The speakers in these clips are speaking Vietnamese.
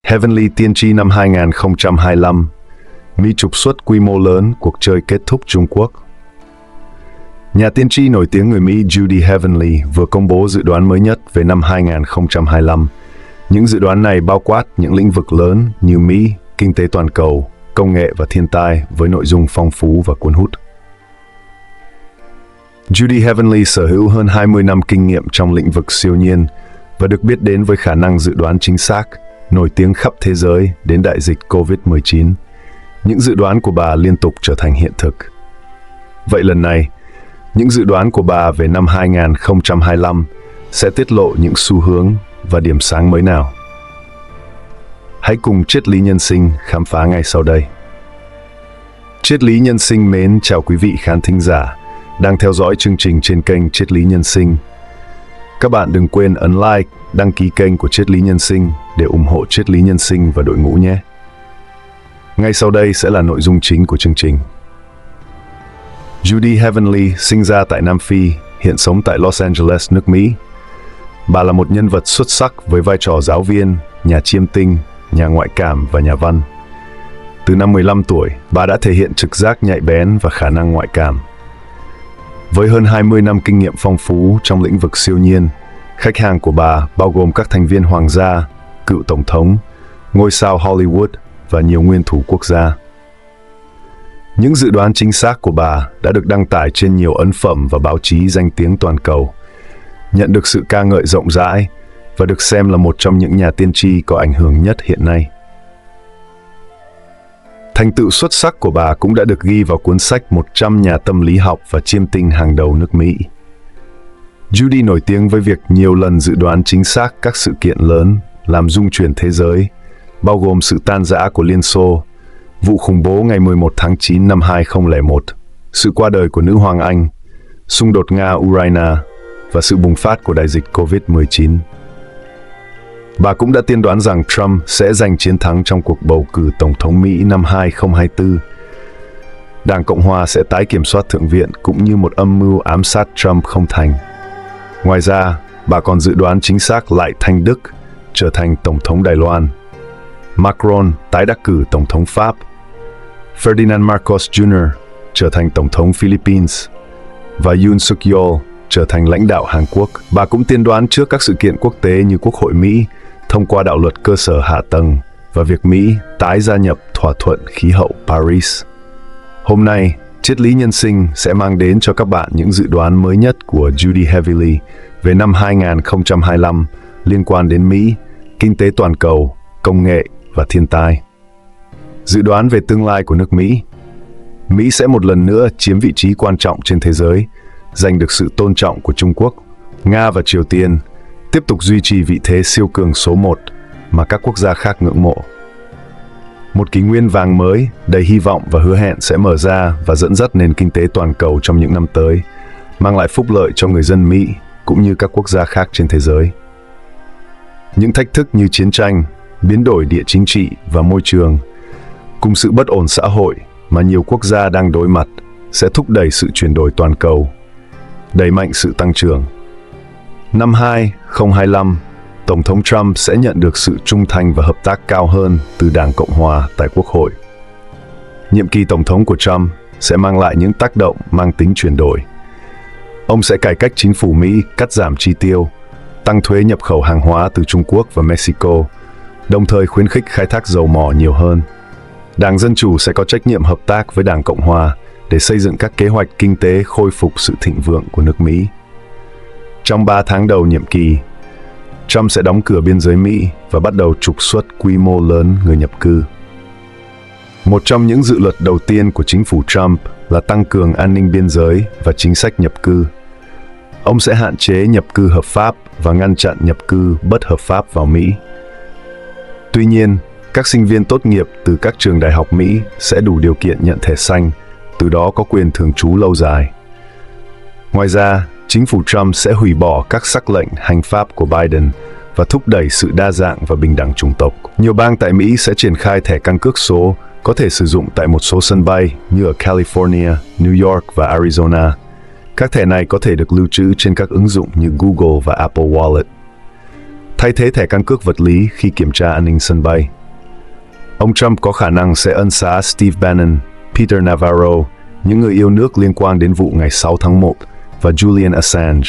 Heavenly tiên tri năm 2025, Mỹ trục xuất quy mô lớn, cuộc chơi kết thúc Trung Quốc. Nhà tiên tri nổi tiếng người Mỹ Judy Heavenly vừa công bố dự đoán mới nhất về năm 2025. Những dự đoán này bao quát những lĩnh vực lớn như Mỹ, kinh tế toàn cầu, công nghệ và thiên tai với nội dung phong phú và cuốn hút. Judy Heavenly sở hữu hơn 20 năm kinh nghiệm trong lĩnh vực siêu nhiên và được biết đến với khả năng dự đoán chính xác, nổi tiếng khắp thế giới đến đại dịch COVID-19. Những dự đoán của bà liên tục trở thành hiện thực. Vậy lần này, những dự đoán của bà về năm 2025 sẽ tiết lộ những xu hướng và điểm sáng mới nào? Hãy cùng Triết lý nhân sinh khám phá ngay sau đây. Triết lý nhân sinh mến chào quý vị khán thính giả đang theo dõi chương trình trên kênh Triết lý nhân sinh. Các bạn đừng quên ấn like, đăng ký kênh của Triết lý nhân sinh để ủng hộ Triết lý nhân sinh và đội ngũ nhé. Ngay sau đây sẽ là nội dung chính của chương trình. Judy Heavenly sinh ra tại Nam Phi, hiện sống tại Los Angeles, nước Mỹ. Bà là một nhân vật xuất sắc với vai trò giáo viên, nhà chiêm tinh, nhà ngoại cảm và nhà văn. Từ năm 15 tuổi, bà đã thể hiện trực giác nhạy bén và khả năng ngoại cảm. Với hơn 20 năm kinh nghiệm phong phú trong lĩnh vực siêu nhiên, khách hàng của bà bao gồm các thành viên hoàng gia, cựu tổng thống, ngôi sao Hollywood và nhiều nguyên thủ quốc gia. Những dự đoán chính xác của bà đã được đăng tải trên nhiều ấn phẩm và báo chí danh tiếng toàn cầu, nhận được sự ca ngợi rộng rãi và được xem là một trong những nhà tiên tri có ảnh hưởng nhất hiện nay. Thành tựu xuất sắc của bà cũng đã được ghi vào cuốn sách 100 nhà tâm lý học và chiêm tinh hàng đầu nước Mỹ. Judy nổi tiếng với việc nhiều lần dự đoán chính xác các sự kiện lớn làm rung chuyển thế giới, bao gồm sự tan rã của Liên Xô, vụ khủng bố ngày 11 tháng 9 năm 2001, sự qua đời của nữ hoàng Anh, xung đột Nga-Ukraine và sự bùng phát của đại dịch COVID-19. Bà cũng đã tiên đoán rằng Trump sẽ giành chiến thắng trong cuộc bầu cử Tổng thống Mỹ năm 2024. Đảng Cộng hòa sẽ tái kiểm soát Thượng viện cũng như một âm mưu ám sát Trump không thành. Ngoài ra, bà còn dự đoán chính xác Lại Thanh Đức trở thành Tổng thống Đài Loan, Macron tái đắc cử Tổng thống Pháp, Ferdinand Marcos Jr. trở thành Tổng thống Philippines và Yoon Suk Yeol trở thành lãnh đạo Hàn Quốc. Bà cũng tiên đoán trước các sự kiện quốc tế như Quốc hội Mỹ thông qua đạo luật cơ sở hạ tầng và việc Mỹ tái gia nhập thỏa thuận khí hậu Paris. Hôm nay, Triết lý nhân sinh sẽ mang đến cho các bạn những dự đoán mới nhất của Judy Heavenly về năm 2025 liên quan đến Mỹ, kinh tế toàn cầu, công nghệ và thiên tai. Dự đoán về tương lai của nước Mỹ. Mỹ sẽ một lần nữa chiếm vị trí quan trọng trên thế giới, giành được sự tôn trọng của Trung Quốc, Nga và Triều Tiên, tiếp tục duy trì vị thế siêu cường số 1 mà các quốc gia khác ngưỡng mộ. Một kỷ nguyên vàng mới, đầy hy vọng và hứa hẹn sẽ mở ra và dẫn dắt nền kinh tế toàn cầu trong những năm tới, mang lại phúc lợi cho người dân Mỹ cũng như các quốc gia khác trên thế giới. Những thách thức như chiến tranh, biến đổi địa chính trị và môi trường, cùng sự bất ổn xã hội mà nhiều quốc gia đang đối mặt sẽ thúc đẩy sự chuyển đổi toàn cầu, đẩy mạnh sự tăng trưởng. Năm 2025, Tổng thống Trump sẽ nhận được sự trung thành và hợp tác cao hơn từ Đảng Cộng hòa tại Quốc hội. Nhiệm kỳ Tổng thống của Trump sẽ mang lại những tác động mang tính chuyển đổi. Ông sẽ cải cách chính phủ Mỹ, cắt giảm chi tiêu, tăng thuế nhập khẩu hàng hóa từ Trung Quốc và Mexico, đồng thời khuyến khích khai thác dầu mỏ nhiều hơn. Đảng Dân Chủ sẽ có trách nhiệm hợp tác với Đảng Cộng hòa để xây dựng các kế hoạch kinh tế khôi phục sự thịnh vượng của nước Mỹ. Trong 3 tháng đầu nhiệm kỳ, Trump sẽ đóng cửa biên giới Mỹ và bắt đầu trục xuất quy mô lớn người nhập cư. Một trong những dự luật đầu tiên của chính phủ Trump là tăng cường an ninh biên giới và chính sách nhập cư. Ông sẽ hạn chế nhập cư hợp pháp và ngăn chặn nhập cư bất hợp pháp vào Mỹ. Tuy nhiên, các sinh viên tốt nghiệp từ các trường đại học Mỹ sẽ đủ điều kiện nhận thẻ xanh, từ đó có quyền thường trú lâu dài. Ngoài ra, chính phủ Trump sẽ hủy bỏ các sắc lệnh hành pháp của Biden và thúc đẩy sự đa dạng và bình đẳng chủng tộc. Nhiều bang tại Mỹ sẽ triển khai thẻ căn cước số có thể sử dụng tại một số sân bay như ở California, New York và Arizona. Các thẻ này có thể được lưu trữ trên các ứng dụng như Google và Apple Wallet. thay thế thẻ căn cước vật lý khi kiểm tra an ninh sân bay. Ông Trump có khả năng sẽ ân xá Steve Bannon, Peter Navarro, những người yêu nước liên quan đến vụ ngày 6 tháng 1, và Julian Assange.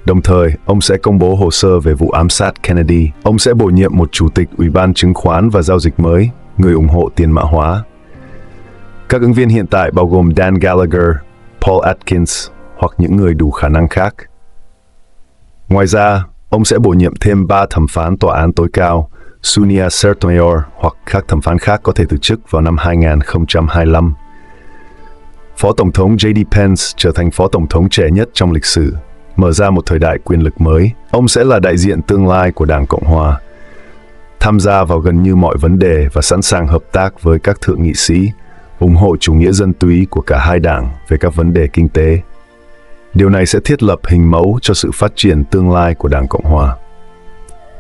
Đồng thời, ông sẽ công bố hồ sơ về vụ ám sát Kennedy. Ông sẽ bổ nhiệm một chủ tịch Ủy ban Chứng khoán và Giao dịch mới, người ủng hộ tiền mã hóa. Các ứng viên hiện tại bao gồm Dan Gallagher, Paul Atkins hoặc những người đủ khả năng khác. Ngoài ra, ông sẽ bổ nhiệm thêm 3 thẩm phán tòa án tối cao, Sonia Sotomayor hoặc các thẩm phán khác có thể từ chức vào năm 2025. Phó Tổng thống J.D. Pence trở thành Phó Tổng thống trẻ nhất trong lịch sử, mở ra một thời đại quyền lực mới. Ông sẽ là đại diện tương lai của Đảng Cộng Hòa, tham gia vào gần như mọi vấn đề và sẵn sàng hợp tác với các thượng nghị sĩ, ủng hộ chủ nghĩa dân túy của cả hai đảng về các vấn đề kinh tế. Điều này sẽ thiết lập hình mẫu cho sự phát triển tương lai của Đảng Cộng Hòa.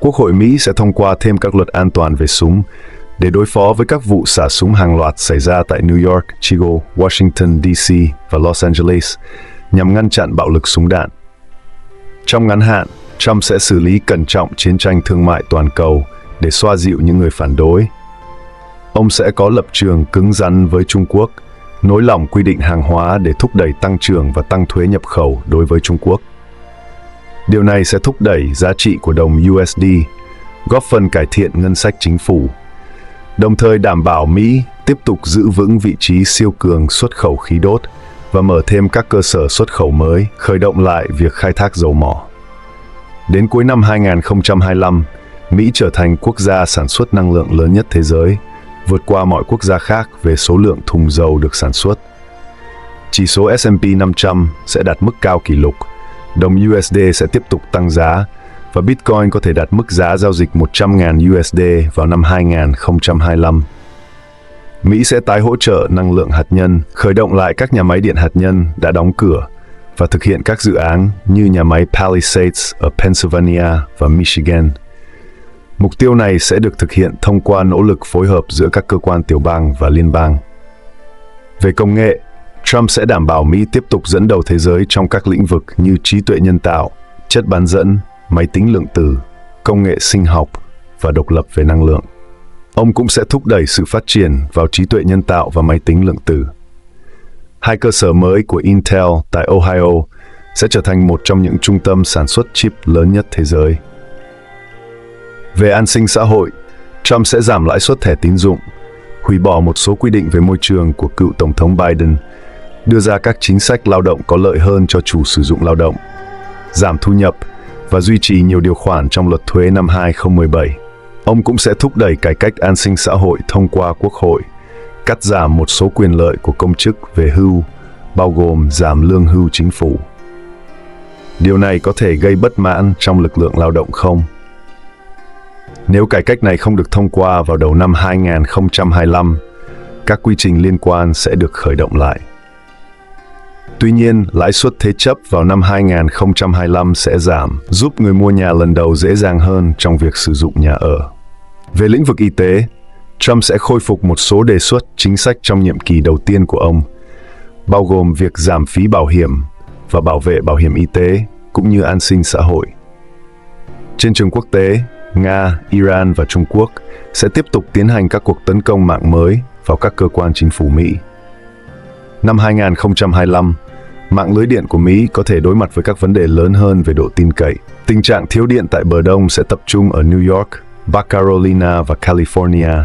Quốc hội Mỹ sẽ thông qua thêm các luật an toàn về súng để đối phó với các vụ xả súng hàng loạt xảy ra tại New York, Chicago, Washington, D.C. và Los Angeles nhằm ngăn chặn bạo lực súng đạn. Trong ngắn hạn, Trump sẽ xử lý cẩn trọng chiến tranh thương mại toàn cầu để xoa dịu những người phản đối. Ông sẽ có lập trường cứng rắn với Trung Quốc, nới lỏng quy định hàng hóa để thúc đẩy tăng trưởng và tăng thuế nhập khẩu đối với Trung Quốc. Điều này sẽ thúc đẩy giá trị của đồng USD, góp phần cải thiện ngân sách chính phủ, đồng thời đảm bảo Mỹ tiếp tục giữ vững vị trí siêu cường xuất khẩu khí đốt và mở thêm các cơ sở xuất khẩu mới, khởi động lại việc khai thác dầu mỏ. Đến cuối năm 2025, Mỹ trở thành quốc gia sản xuất năng lượng lớn nhất thế giới, vượt qua mọi quốc gia khác về số lượng thùng dầu được sản xuất. Chỉ số S&P 500 sẽ đạt mức cao kỷ lục, đồng USD sẽ tiếp tục tăng giá, và Bitcoin có thể đạt mức giá giao dịch 100.000 USD vào năm 2025. Mỹ sẽ tái hỗ trợ năng lượng hạt nhân, khởi động lại các nhà máy điện hạt nhân đã đóng cửa và thực hiện các dự án như nhà máy Palisades ở Pennsylvania và Michigan. Mục tiêu này sẽ được thực hiện thông qua nỗ lực phối hợp giữa các cơ quan tiểu bang và liên bang. Về công nghệ, Trump sẽ đảm bảo Mỹ tiếp tục dẫn đầu thế giới trong các lĩnh vực như trí tuệ nhân tạo, chất bán dẫn, máy tính lượng tử, công nghệ sinh học và độc lập về năng lượng. Ông cũng sẽ thúc đẩy sự phát triển vào trí tuệ nhân tạo và máy tính lượng tử. Hai cơ sở mới của Intel tại Ohio sẽ trở thành một trong những trung tâm sản xuất chip lớn nhất thế giới. Về an sinh xã hội, Trump sẽ giảm lãi suất thẻ tín dụng, hủy bỏ một số quy định về môi trường của cựu Tổng thống Biden, đưa ra các chính sách lao động có lợi hơn cho chủ sử dụng lao động, giảm thu nhập và duy trì nhiều điều khoản trong luật thuế năm 2017. Ông cũng sẽ thúc đẩy cải cách an sinh xã hội thông qua Quốc hội, cắt giảm một số quyền lợi của công chức về hưu, bao gồm giảm lương hưu chính phủ. Điều này có thể gây bất mãn trong lực lượng lao động không? Nếu cải cách này không được thông qua vào đầu năm 2025, các quy trình liên quan sẽ được khởi động lại. Tuy nhiên, lãi suất thế chấp vào năm 2025 sẽ giảm, giúp người mua nhà lần đầu dễ dàng hơn trong việc sử dụng nhà ở. Về lĩnh vực y tế, Trump sẽ khôi phục một số đề xuất chính sách trong nhiệm kỳ đầu tiên của ông, bao gồm việc giảm phí bảo hiểm và bảo vệ bảo hiểm y tế, cũng như an sinh xã hội. Trên trường quốc tế, Nga, Iran và Trung Quốc sẽ tiếp tục tiến hành các cuộc tấn công mạng mới vào các cơ quan chính phủ Mỹ. Năm 2025, mạng lưới điện của Mỹ có thể đối mặt với các vấn đề lớn hơn về độ tin cậy. Tình trạng thiếu điện tại bờ Đông sẽ tập trung ở New York, Bắc Carolina và California.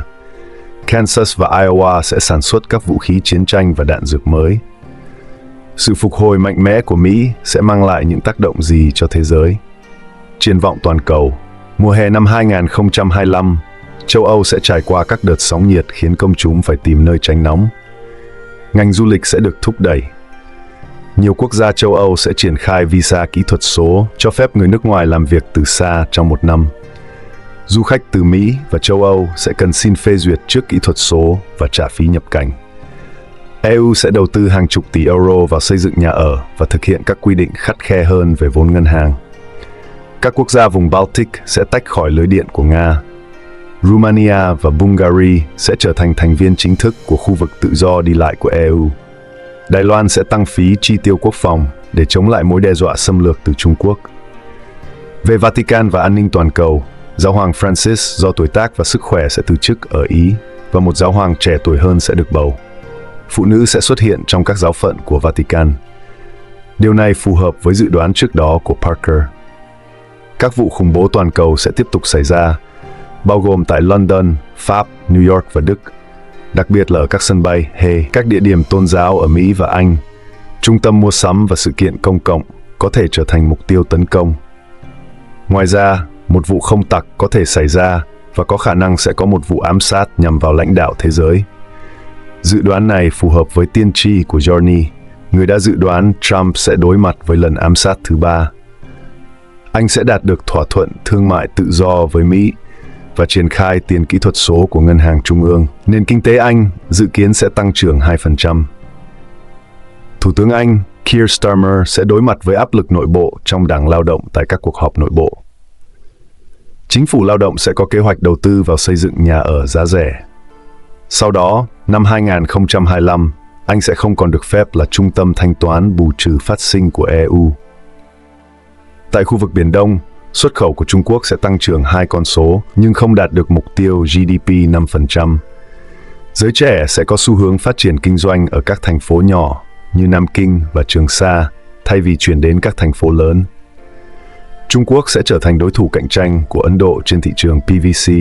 Kansas và Iowa sẽ sản xuất các vũ khí chiến tranh và đạn dược mới. Sự phục hồi mạnh mẽ của Mỹ sẽ mang lại những tác động gì cho thế giới? Triển vọng toàn cầu. Mùa hè năm 2025, châu Âu sẽ trải qua các đợt sóng nhiệt khiến công chúng phải tìm nơi tránh nóng. Ngành du lịch sẽ được thúc đẩy. Nhiều quốc gia châu Âu sẽ triển khai visa kỹ thuật số, cho phép người nước ngoài làm việc từ xa trong một năm. Du khách từ Mỹ và châu Âu sẽ cần xin phê duyệt trước kỹ thuật số và trả phí nhập cảnh. EU sẽ đầu tư hàng chục tỷ euro vào xây dựng nhà ở và thực hiện các quy định khắt khe hơn về vốn ngân hàng. Các quốc gia vùng Baltic sẽ tách khỏi lưới điện của Nga. Romania và Bulgaria sẽ trở thành thành viên chính thức của khu vực tự do đi lại của EU. Đài Loan sẽ tăng phí chi tiêu quốc phòng để chống lại mối đe dọa xâm lược từ Trung Quốc. Về Vatican và an ninh toàn cầu, Giáo hoàng Francis do tuổi tác và sức khỏe sẽ từ chức ở Ý và một giáo hoàng trẻ tuổi hơn sẽ được bầu. Phụ nữ sẽ xuất hiện trong các giáo phận của Vatican. Điều này phù hợp với dự đoán trước đó của Parker. Các vụ khủng bố toàn cầu sẽ tiếp tục xảy ra, bao gồm tại London, Pháp, New York và Đức, đặc biệt là ở các sân bay hay các địa điểm tôn giáo ở Mỹ và Anh. Trung tâm mua sắm và sự kiện công cộng có thể trở thành mục tiêu tấn công. Ngoài ra, một vụ không tặc có thể xảy ra và có khả năng sẽ có một vụ ám sát nhằm vào lãnh đạo thế giới. Dự đoán này phù hợp với tiên tri của Journey, người đã dự đoán Trump sẽ đối mặt với lần ám sát thứ 3. Anh sẽ đạt được thỏa thuận thương mại tự do với Mỹ và triển khai tiền kỹ thuật số của Ngân hàng Trung ương. Nền kinh tế Anh dự kiến sẽ tăng trưởng 2%. Thủ tướng Anh Keir Starmer sẽ đối mặt với áp lực nội bộ trong Đảng Lao động tại các cuộc họp nội bộ. Chính phủ lao động sẽ có kế hoạch đầu tư vào xây dựng nhà ở giá rẻ. Sau đó, năm 2025, Anh sẽ không còn được phép là trung tâm thanh toán bù trừ phát sinh của EU. Tại khu vực Biển Đông, xuất khẩu của Trung Quốc sẽ tăng trưởng 2 con số nhưng không đạt được mục tiêu GDP 5%. Giới trẻ sẽ có xu hướng phát triển kinh doanh ở các thành phố nhỏ như Nam Kinh và Trường Sa thay vì chuyển đến các thành phố lớn. Trung Quốc sẽ trở thành đối thủ cạnh tranh của Ấn Độ trên thị trường PVC,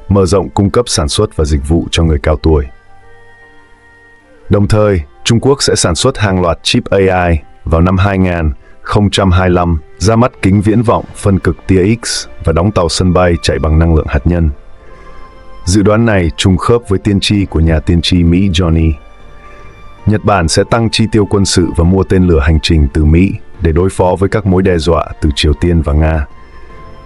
mở rộng cung cấp sản xuất và dịch vụ cho người cao tuổi. Đồng thời, Trung Quốc sẽ sản xuất hàng loạt chip AI vào năm 2025, ra mắt kính viễn vọng phân cực tia X và đóng tàu sân bay chạy bằng năng lượng hạt nhân. Dự đoán này trùng khớp với tiên tri của nhà tiên tri Mỹ Johnny. Nhật Bản sẽ tăng chi tiêu quân sự và mua tên lửa hành trình từ Mỹ để đối phó với các mối đe dọa từ Triều Tiên và Nga.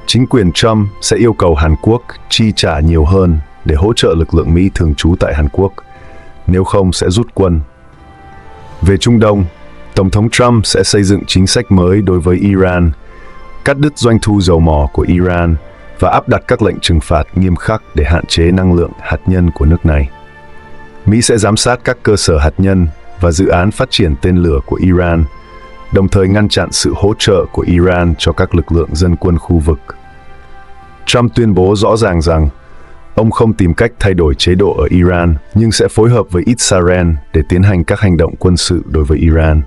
Chính quyền Trump sẽ yêu cầu Hàn Quốc chi trả nhiều hơn để hỗ trợ lực lượng Mỹ thường trú tại Hàn Quốc, nếu không sẽ rút quân. Về Trung Đông, Tổng thống Trump sẽ xây dựng chính sách mới đối với Iran, cắt đứt doanh thu dầu mỏ của Iran và áp đặt các lệnh trừng phạt nghiêm khắc để hạn chế năng lượng hạt nhân của nước này. Mỹ sẽ giám sát các cơ sở hạt nhân và dự án phát triển tên lửa của Iran, đồng thời ngăn chặn sự hỗ trợ của Iran cho các lực lượng dân quân khu vực. Trump tuyên bố rõ ràng rằng ông không tìm cách thay đổi chế độ ở Iran, nhưng sẽ phối hợp với Israel để tiến hành các hành động quân sự đối với Iran.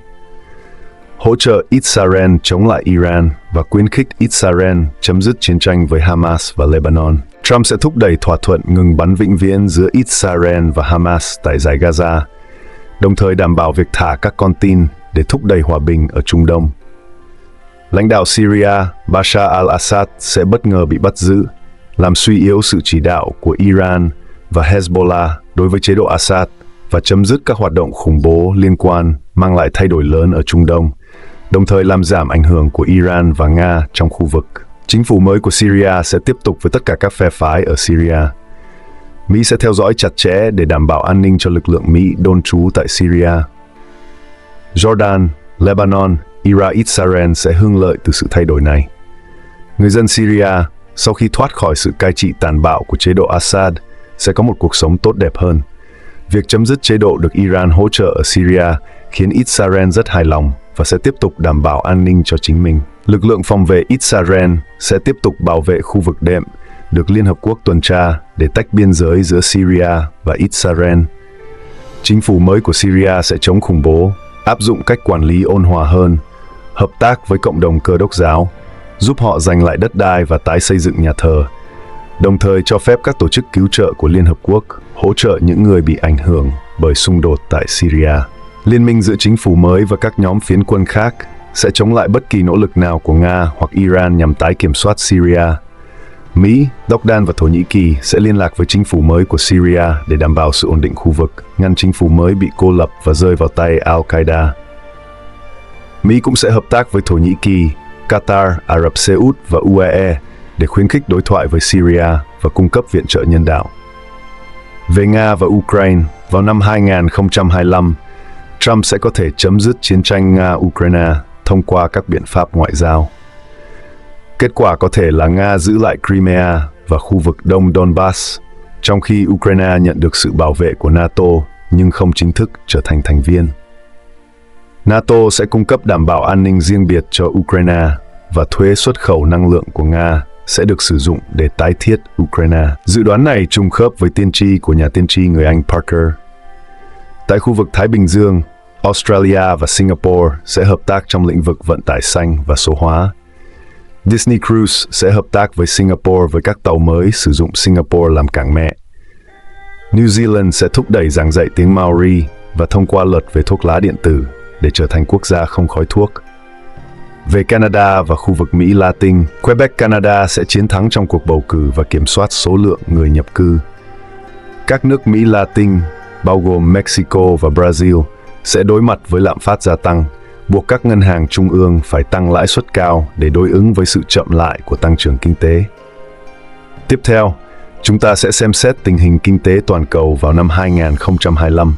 Hỗ trợ Israel chống lại Iran và khuyến khích Israel chấm dứt chiến tranh với Hamas và Lebanon. Trump sẽ thúc đẩy thỏa thuận ngừng bắn vĩnh viễn giữa Israel và Hamas tại dải Gaza, đồng thời đảm bảo việc thả các con tin để thúc đẩy hòa bình ở Trung Đông. Lãnh đạo Syria Bashar al-Assad sẽ bất ngờ bị bắt giữ, làm suy yếu sự chỉ đạo của Iran và Hezbollah đối với chế độ Assad và chấm dứt các hoạt động khủng bố liên quan, mang lại thay đổi lớn ở Trung Đông, đồng thời làm giảm ảnh hưởng của Iran và Nga trong khu vực. Chính phủ mới của Syria sẽ tiếp tục với tất cả các phe phái ở Syria. Mỹ sẽ theo dõi chặt chẽ để đảm bảo an ninh cho lực lượng Mỹ đồn trú tại Syria. Jordan, Lebanon, Iraq, Israel sẽ hưởng lợi từ sự thay đổi này. Người dân Syria, sau khi thoát khỏi sự cai trị tàn bạo của chế độ Assad, sẽ có một cuộc sống tốt đẹp hơn. Việc chấm dứt chế độ được Iran hỗ trợ ở Syria khiến Israel rất hài lòng và sẽ tiếp tục đảm bảo an ninh cho chính mình. Lực lượng phòng vệ Israel sẽ tiếp tục bảo vệ khu vực đệm, được Liên Hợp Quốc tuần tra để tách biên giới giữa Syria và Israel. Chính phủ mới của Syria sẽ chống khủng bố, áp dụng cách quản lý ôn hòa hơn, hợp tác với cộng đồng Cơ đốc giáo, giúp họ giành lại đất đai và tái xây dựng nhà thờ, đồng thời cho phép các tổ chức cứu trợ của Liên Hợp Quốc hỗ trợ những người bị ảnh hưởng bởi xung đột tại Syria. Liên minh giữa chính phủ mới và các nhóm phiến quân khác sẽ chống lại bất kỳ nỗ lực nào của Nga hoặc Iran nhằm tái kiểm soát Syria. Mỹ, Jordan và Thổ Nhĩ Kỳ sẽ liên lạc với chính phủ mới của Syria để đảm bảo sự ổn định khu vực, ngăn chính phủ mới bị cô lập và rơi vào tay Al-Qaeda. Mỹ cũng sẽ hợp tác với Thổ Nhĩ Kỳ, Qatar, Ả Rập Xê Út và UAE để khuyến khích đối thoại với Syria và cung cấp viện trợ nhân đạo. Về Nga và Ukraine, vào năm 2025, Trump sẽ có thể chấm dứt chiến tranh Nga-Ukraine thông qua các biện pháp ngoại giao. Kết quả có thể là Nga giữ lại Crimea và khu vực Đông Donbass, trong khi Ukraine nhận được sự bảo vệ của NATO nhưng không chính thức trở thành thành viên. NATO sẽ cung cấp đảm bảo an ninh riêng biệt cho Ukraine và thuế xuất khẩu năng lượng của Nga sẽ được sử dụng để tái thiết Ukraine. Dự đoán này trùng khớp với tiên tri của nhà tiên tri người Anh Parker. Tại khu vực Thái Bình Dương, Australia và Singapore sẽ hợp tác trong lĩnh vực vận tải xanh và số hóa. Disney Cruise sẽ hợp tác với Singapore với các tàu mới sử dụng Singapore làm cảng mẹ. New Zealand sẽ thúc đẩy giảng dạy tiếng Maori và thông qua luật về thuốc lá điện tử để trở thành quốc gia không khói thuốc. Về Canada và khu vực Mỹ Latin, Quebec, Canada sẽ chiến thắng trong cuộc bầu cử và kiểm soát số lượng người nhập cư. Các nước Mỹ Latin, bao gồm Mexico và Brazil, sẽ đối mặt với lạm phát gia tăng, buộc các ngân hàng trung ương phải tăng lãi suất cao để đối ứng với sự chậm lại của tăng trưởng kinh tế. Tiếp theo, chúng ta sẽ xem xét tình hình kinh tế toàn cầu vào năm 2025.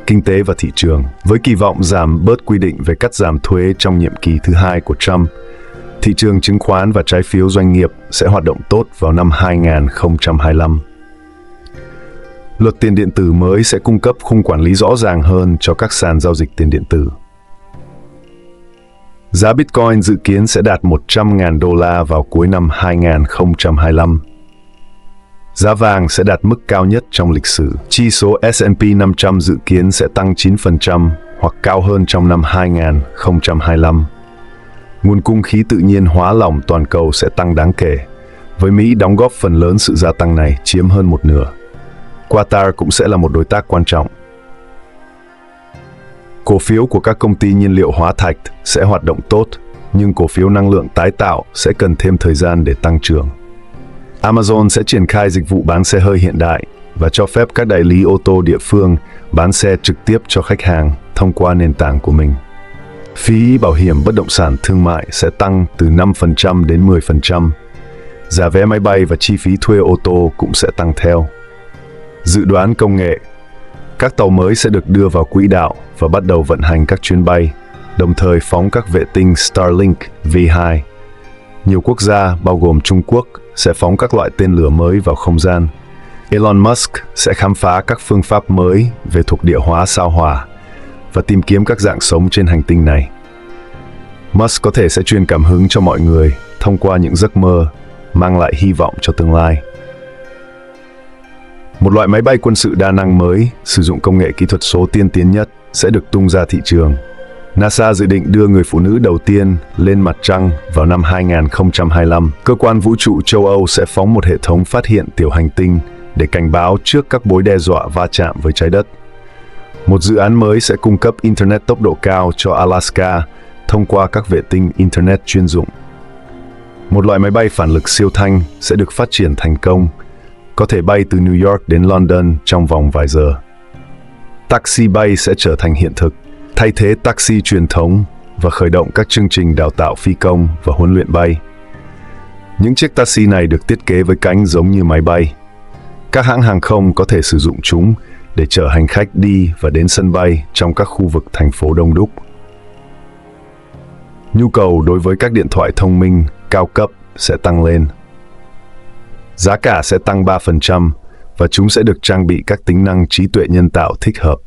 Kinh tế và thị trường. Với kỳ vọng giảm bớt quy định về cắt giảm thuế trong nhiệm kỳ thứ hai của Trump, thị trường chứng khoán và trái phiếu doanh nghiệp sẽ hoạt động tốt vào năm 2025. Luật tiền điện tử mới sẽ cung cấp khung quản lý rõ ràng hơn cho các sàn giao dịch tiền điện tử. Giá Bitcoin dự kiến sẽ đạt 100.000 đô la vào cuối năm 2025. Giá vàng sẽ đạt mức cao nhất trong lịch sử. Chỉ số S&P 500 dự kiến sẽ tăng 9% hoặc cao hơn trong năm 2025. Nguồn cung khí tự nhiên hóa lỏng toàn cầu sẽ tăng đáng kể, với Mỹ đóng góp phần lớn sự gia tăng này, chiếm hơn một nửa. Qatar cũng sẽ là một đối tác quan trọng. Cổ phiếu của các công ty nhiên liệu hóa thạch sẽ hoạt động tốt, nhưng cổ phiếu năng lượng tái tạo sẽ cần thêm thời gian để tăng trưởng. Amazon sẽ triển khai dịch vụ bán xe hơi hiện đại và cho phép các đại lý ô tô địa phương bán xe trực tiếp cho khách hàng thông qua nền tảng của mình. Phí bảo hiểm bất động sản thương mại sẽ tăng từ 5% đến 10%. Giá vé máy bay và chi phí thuê ô tô cũng sẽ tăng theo. Dự đoán công nghệ. Các tàu mới sẽ được đưa vào quỹ đạo và bắt đầu vận hành các chuyến bay, đồng thời phóng các vệ tinh Starlink V2. Nhiều quốc gia, bao gồm Trung Quốc, sẽ phóng các loại tên lửa mới vào không gian. Elon Musk sẽ khám phá các phương pháp mới về thuộc địa hóa sao Hỏa và tìm kiếm các dạng sống trên hành tinh này. Musk có thể sẽ truyền cảm hứng cho mọi người thông qua những giấc mơ, mang lại hy vọng cho tương lai. Một loại máy bay quân sự đa năng mới, sử dụng công nghệ kỹ thuật số tiên tiến nhất, sẽ được tung ra thị trường. NASA dự định đưa người phụ nữ đầu tiên lên mặt trăng vào năm 2025. Cơ quan vũ trụ châu Âu sẽ phóng một hệ thống phát hiện tiểu hành tinh để cảnh báo trước các mối đe dọa va chạm với trái đất. Một dự án mới sẽ cung cấp Internet tốc độ cao cho Alaska thông qua các vệ tinh Internet chuyên dụng. Một loại máy bay phản lực siêu thanh sẽ được phát triển thành công, có thể bay từ New York đến London trong vòng vài giờ. Taxi bay sẽ trở thành hiện thực, thay thế taxi truyền thống và khởi động các chương trình đào tạo phi công và huấn luyện bay. Những chiếc taxi này được thiết kế với cánh giống như máy bay. Các hãng hàng không có thể sử dụng chúng để chở hành khách đi và đến sân bay trong các khu vực thành phố đông đúc. Nhu cầu đối với các điện thoại thông minh cao cấp sẽ tăng lên. Giá cả sẽ tăng 3% và chúng sẽ được trang bị các tính năng trí tuệ nhân tạo thích hợp.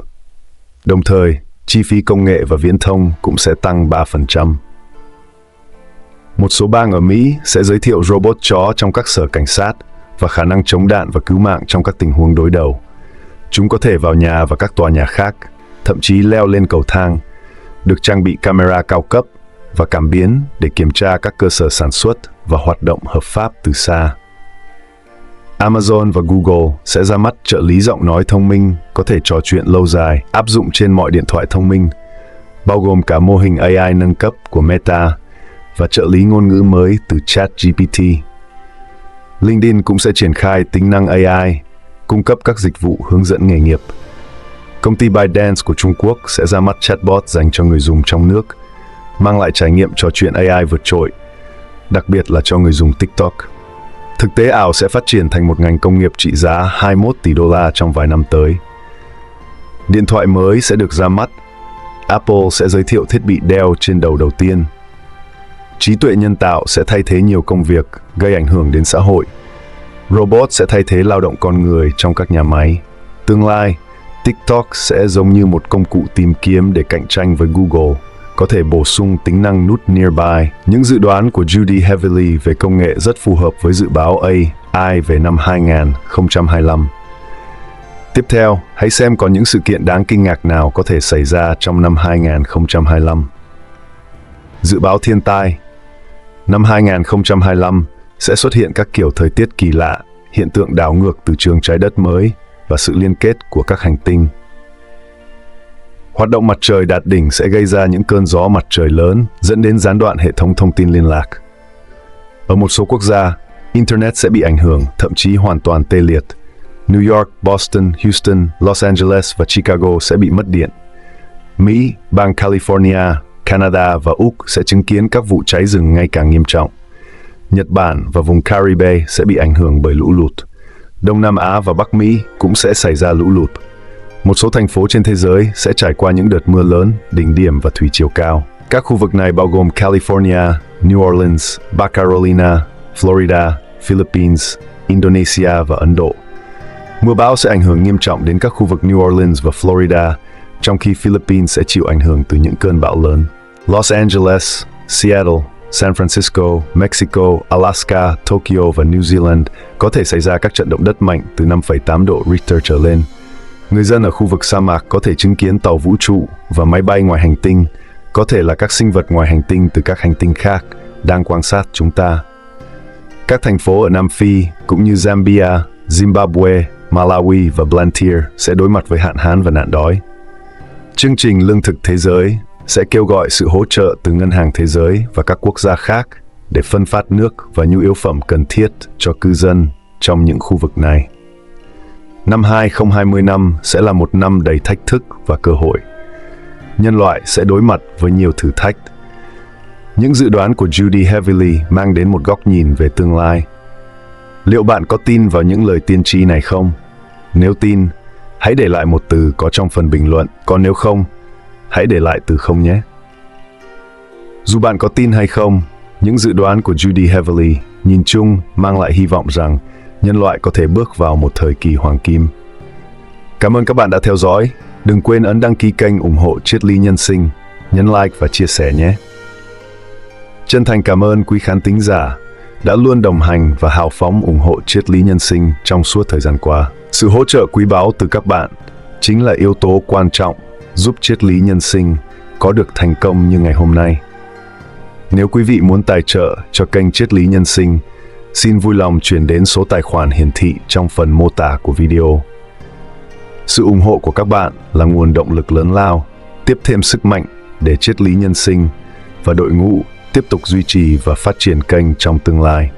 Đồng thời, chi phí công nghệ và viễn thông cũng sẽ tăng 3%. Một số bang ở Mỹ sẽ giới thiệu robot chó trong các sở cảnh sát và khả năng chống đạn và cứu mạng trong các tình huống đối đầu. Chúng có thể vào nhà và các tòa nhà khác, thậm chí leo lên cầu thang, được trang bị camera cao cấp và cảm biến để kiểm tra các cơ sở sản xuất và hoạt động hợp pháp từ xa. Amazon và Google sẽ ra mắt trợ lý giọng nói thông minh có thể trò chuyện lâu dài, áp dụng trên mọi điện thoại thông minh, bao gồm cả mô hình AI nâng cấp của Meta và trợ lý ngôn ngữ mới từ ChatGPT. LinkedIn cũng sẽ triển khai tính năng AI, cung cấp các dịch vụ hướng dẫn nghề nghiệp. Công ty ByteDance của Trung Quốc sẽ ra mắt chatbot dành cho người dùng trong nước, mang lại trải nghiệm trò chuyện AI vượt trội, đặc biệt là cho người dùng TikTok. Thực tế ảo sẽ phát triển thành một ngành công nghiệp trị giá 21 tỷ đô la trong vài năm tới. Điện thoại mới sẽ được ra mắt. Apple sẽ giới thiệu thiết bị đeo trên đầu tiên. Trí tuệ nhân tạo sẽ thay thế nhiều công việc, gây ảnh hưởng đến xã hội. Robot sẽ thay thế lao động con người trong các nhà máy. Tương lai, TikTok sẽ giống như một công cụ tìm kiếm để cạnh tranh với Google, có thể bổ sung tính năng nút Nearby. Những dự đoán của Judy Heavily về công nghệ rất phù hợp với dự báo AI về năm 2025. Tiếp theo, hãy xem có những sự kiện đáng kinh ngạc nào có thể xảy ra trong năm 2025. Dự báo thiên tai. Năm 2025 sẽ xuất hiện các kiểu thời tiết kỳ lạ, hiện tượng đảo ngược từ trường trái đất mới và sự liên kết của các hành tinh. Hoạt động mặt trời đạt đỉnh sẽ gây ra những cơn gió mặt trời lớn, dẫn đến gián đoạn hệ thống thông tin liên lạc. Ở một số quốc gia, Internet sẽ bị ảnh hưởng, thậm chí hoàn toàn tê liệt. New York, Boston, Houston, Los Angeles và Chicago sẽ bị mất điện. Mỹ, bang California, Canada và Úc sẽ chứng kiến các vụ cháy rừng ngày càng nghiêm trọng. Nhật Bản và vùng Caribe sẽ bị ảnh hưởng bởi lũ lụt. Đông Nam Á và Bắc Mỹ cũng sẽ xảy ra lũ lụt. Một số thành phố trên thế giới sẽ trải qua những đợt mưa lớn, đỉnh điểm và thủy triều cao. Các khu vực này bao gồm California, New Orleans, Bắc Carolina, Florida, Philippines, Indonesia và Ấn Độ. Mưa bão sẽ ảnh hưởng nghiêm trọng đến các khu vực New Orleans và Florida, trong khi Philippines sẽ chịu ảnh hưởng từ những cơn bão lớn. Los Angeles, Seattle, San Francisco, Mexico, Alaska, Tokyo và New Zealand có thể xảy ra các trận động đất mạnh từ 5,8 độ Richter trở lên. Người dân ở khu vực sa mạc có thể chứng kiến tàu vũ trụ và máy bay ngoài hành tinh, có thể là các sinh vật ngoài hành tinh từ các hành tinh khác đang quan sát chúng ta. Các thành phố ở Nam Phi cũng như Zambia, Zimbabwe, Malawi và Blantyre sẽ đối mặt với hạn hán và nạn đói. Chương trình Lương thực Thế giới sẽ kêu gọi sự hỗ trợ từ Ngân hàng Thế giới và các quốc gia khác để phân phát nước và nhu yếu phẩm cần thiết cho cư dân trong những khu vực này. Năm 2025 sẽ là một năm đầy thách thức và cơ hội. Nhân loại sẽ đối mặt với nhiều thử thách. Những dự đoán của Judy Heavily mang đến một góc nhìn về tương lai. Liệu bạn có tin vào những lời tiên tri này không? Nếu tin, hãy để lại một từ có trong phần bình luận, còn nếu không, hãy để lại từ không nhé. Dù bạn có tin hay không, những dự đoán của Judy Heavily nhìn chung mang lại hy vọng rằng nhân loại có thể bước vào một thời kỳ hoàng kim. Cảm ơn các bạn đã theo dõi. Đừng quên ấn đăng ký kênh ủng hộ Triết lý nhân sinh, nhấn like và chia sẻ nhé. Chân thành cảm ơn quý khán thính giả đã luôn đồng hành và hào phóng ủng hộ Triết lý nhân sinh trong suốt thời gian qua. Sự hỗ trợ quý báu từ các bạn chính là yếu tố quan trọng giúp Triết lý nhân sinh có được thành công như ngày hôm nay. Nếu quý vị muốn tài trợ cho kênh Triết lý nhân sinh, xin vui lòng chuyển đến số tài khoản hiển thị trong phần mô tả của video. Sự ủng hộ của các bạn là nguồn động lực lớn lao, tiếp thêm sức mạnh để Triết lý nhân sinh và đội ngũ tiếp tục duy trì và phát triển kênh trong tương lai.